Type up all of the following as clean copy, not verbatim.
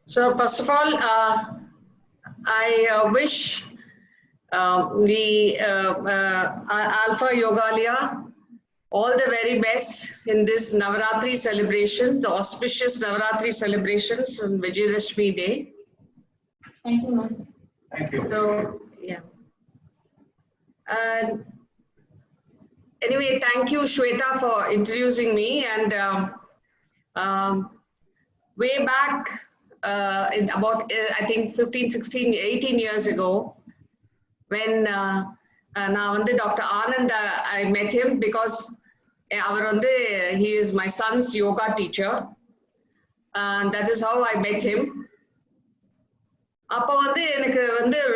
So first of all, I wish the Alpha Yogalia all the very best in this Navaratri celebration, the auspicious Navaratri celebrations on Vijayadashmi Day. Thank you, ma'am. Thank you. So, yeah. Anyway, thank you, Shweta, for introducing me. And way back, in about, I think, 15, 16, 18 years ago, when now Dr. Anand, I met him because he is my son's yoga teacher. And that is how I met him. அப்போ எனக்கு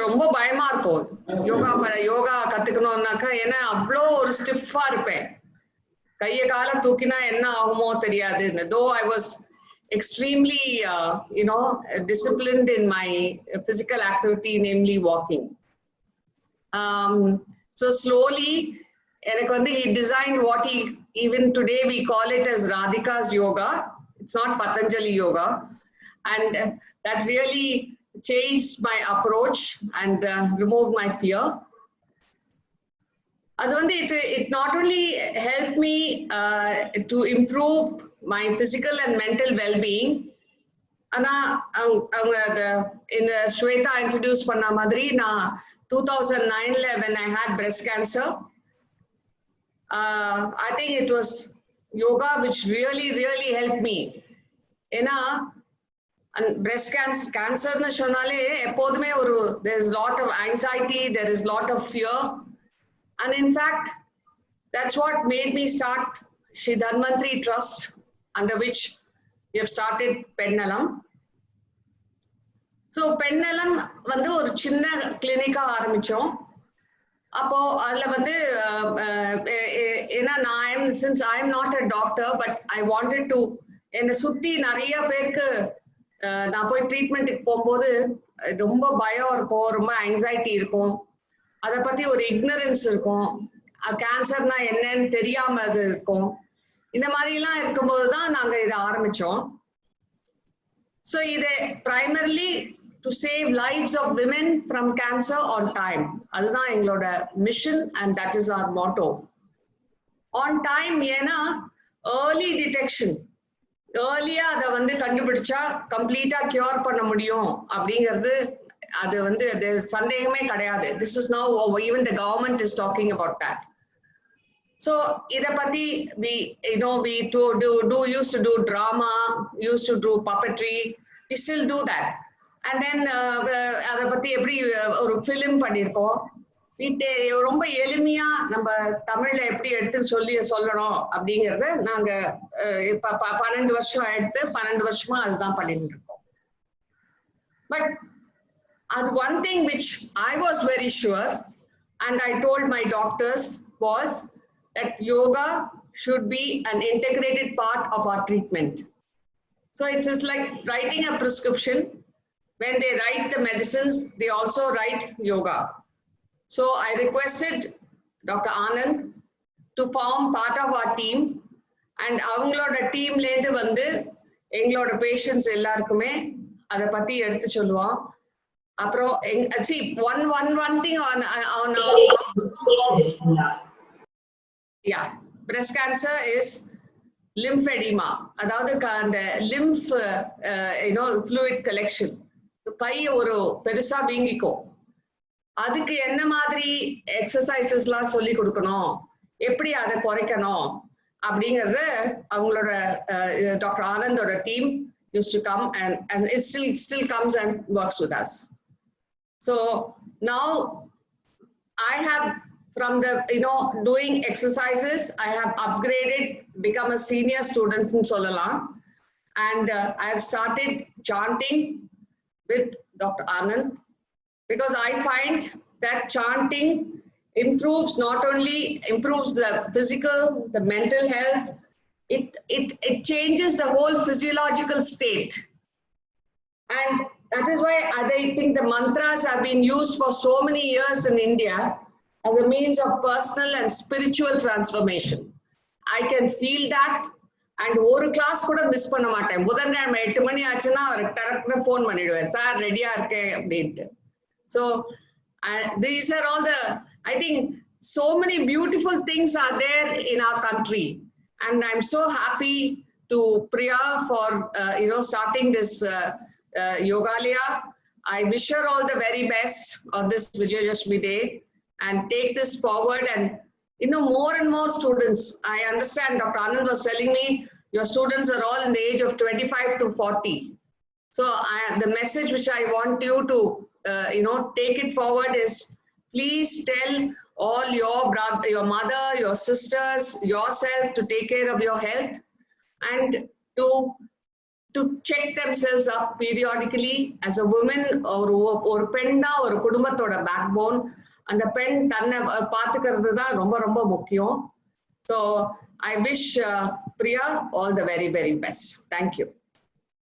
ரொம்ப பயமா இருக்கும் யோகா கத்துக்கணும்னாக்கா ஏன்னா அவ்வளோ ஒரு ஸ்டிஃபா இருப்பேன் கையை கால தூக்கினா என்ன ஆகுமோ தெரியாது though I was extremely disciplined in my physical activity, namely walking. So slowly எனக்கு he designed what even today we call it as Radhika's yoga. It's not Patanjali yoga, and that really changed my approach and removed my fear. It not only helped me to improve my physical and mental well-being, in Shweta introduced panna madri na 2009 when I had breast cancer. I think it was yoga which really helped me. And breast cancer na sonale eppodume there is lot of anxiety, there is lot of fear, and in fact that's what made me start Sri Dhanvantri Trust, under which we have started Pennalam. So Pennalam ஒரு சின்ன கிளினிக்கா ஆரம்பிச்சோம். அப்போ அதுல since I am not a doctor, but I wanted to என்னை சுத்தி நிறைய பேருக்கு நான் போய் ட்ரீட்மெண்ட்டுக்கு போகும்போது ரொம்ப பயம் இருக்கும், ரொம்ப ஆங்ஸைட்டி இருக்கும், அதை பத்தி ஒரு இக்னரன்ஸ் இருக்கும், கேன்சர்னா என்னன்னு தெரியாம அது இருக்கும். இந்த மாதிரிலாம் இருக்கும்போது தான் நாங்க இதை ஆரம்பிச்சோம். ஸோ இதை primarily to save lives of women from cancer on time. அதுதான் எங்களோட mission, and that is our motto. On time ஏன்னா early detection, ஏர்லியா அதை கண்டுபிடிச்சா கம்ப்ளீட்டா கியூர் பண்ண முடியும் அப்படிங்கிறது அது சந்தேகமே கிடையாது. This is now even the government is talking about that. So இத பத்தி we used to do drama, used to do puppetry, we still do that, and then அத பத்தி எப்படி ஒரு ஃபிலிம் பண்ணிருக்கோம். ரொம்ப எளிமையா நம்ம தமிழ்ல எப்படி எடுத்து சொல்லணும் அப்படிங்கறத நாங்க 12 வருஷம் எடுத்து 12 வருஷமா அதுதான் பண்ணிட்டு இருக்கோம். But as one thing which I was very sure and I told my doctors was that yoga should be an integrated part of our treatment. So it's just like writing a prescription. When they write the medicines, they also write yoga. So I requested Dr. Anand to form part of our team, and அவங்களோட டீம்ல இருந்து எங்களோட patients எல்லாருக்குமே அதை பத்தி எடுத்து சொல்லுவோம். அப்புறம் see one thing on breast cancer is lymphedema, அதாவது அந்த lymph fluid collection, கை ஒரு பெருசா வீங்கிக்கும். அதுக்கு என்ன மாதிரி எக்ஸசைசஸ்லாம் சொல்லி கொடுக்கணும், எப்படி அதை குறைக்கணும் அப்படிங்கறத அவங்களோட டாக்டர் ஆனந்தோட team used to come and it still comes and works with us. So now I have, from the doing exercises, I have upgraded, become a senior student in Solalam, and I have started chanting with Dr. Anand, because I find that chanting not only improves the physical, the mental health, it changes the whole physiological state. And that is why I think the mantras have been used for so many years in India as a means of personal and spiritual transformation. I can feel that, and ஒரு class கூட miss பண்ண மாட்டேன். புதன்கிழமை 8 மணி ஆச்சுன்னா அவருக்கு டேரக்டா phone பண்ணிடுவேன், sir ரெடியா இருக்கேன் அப்படின்ட்டு. So these are all the, I think so many beautiful things are there in our country, and I'm so happy to Priya for starting this Yogalaya. I wish her all the very best on this Vijayadashmi Day and take this forward. And more and more students, I understand Dr. Anand was telling me your students are all in the age of 25 to 40. So the message which I want you to take it forward is, please tell all your brother, your mother, your sisters, yourself to take care of your health and to check themselves up periodically. As a woman or பெண்ணா ஒரு குடும்பத்தோட backbone, அந்த பெண் தன்னை பார்த்துக்கிறது தான் ரொம்ப ரொம்ப முக்கியம். So I wish Priya all the very, very best. Thank you.